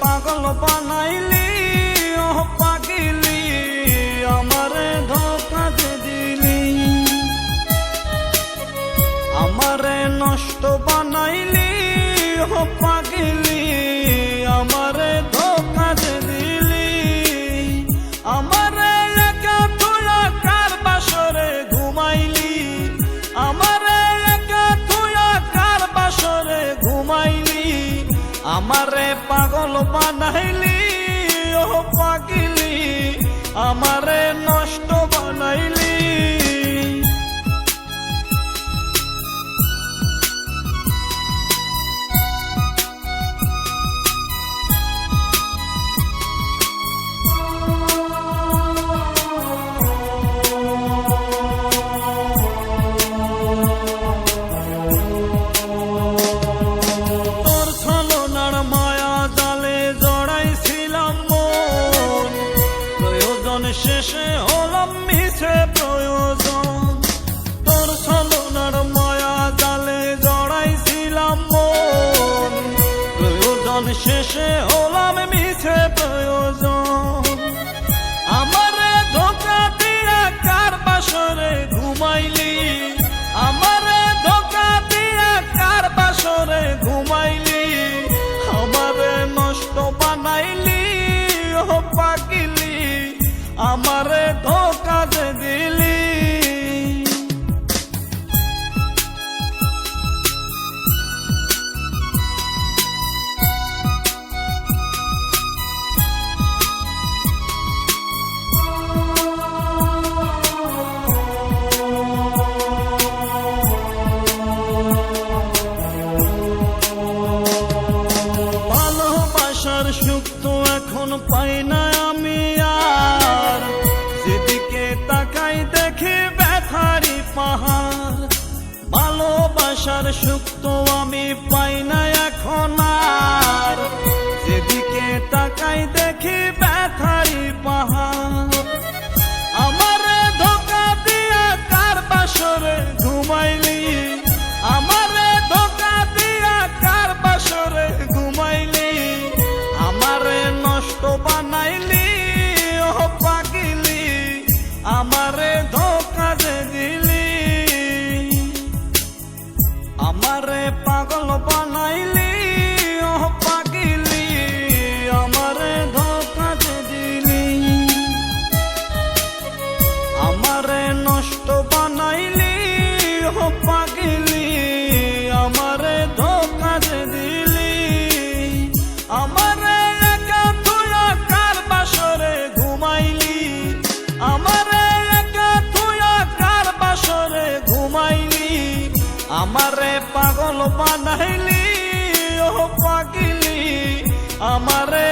পাগল বানাইলি ও পাগিলি, আমারে ধোঁকা দিলি, আমারে নষ্ট বানাইলি ও পাগিলি, আমারে ধোঁকা দিলি, আমারে একা তুইয়া কার বাসরে ঘুমাইলি, আমারে একা তুইয়া কার বাসরে ঘুমাইলি, আমারে পাগল বানাইলি ও পাগিলি, আমারে নষ্ট বানাইলি। শেষে হলাম মিছে প্রয়োজন, তোর ছলনার মায়া জালে জড়াইছিলাম মন, প্রয়োজন শেষে হলাম মিছে প্রয়োজন, আমারে ধোঁকা দিয়া কার বাসরে ঘুমাইলি, আমারে ধোঁকা দিয়া কার বাসরে ঘুমাইলি, আমারে নষ্ট বানাইলি ও পাগিলি, আমারে ধোঁকা দিলি। ভালোবাসার সুখ তো এখন পাই না আমি আর, যেদিকে তাকাই দেখি ব্যথারি পাহাড়, ভালোবাসার সুখ তো আমি পাই না এখন আর, যেদিকে তাকাই দেখি ব্যথারি পাহাড়, আমারে ধোঁকা দিয়া কার বাসরে ঘুমাইলি, আমারে ধোঁকা দিয়া কার বাসরে ঘুমাইলি, আমারে নষ্ট বানাইলি ও পাগিলি, আমারে ধোঁকা দিলি, আমারে পাগল বানাইলি ও পাগিলি, আমারে ধোঁকা দিলি, আমারে নষ্ট বানাইলি ও পাগিলি, আমারে ধোঁকা দিলি, আমারে একা তুইয়া কার বাসরে ঘুমাইলি, আমারে একা তুইয়া কার বাসরে ঘুমাইলি, আমারে পাগল বানাইলি ও পাগিলি, আমারে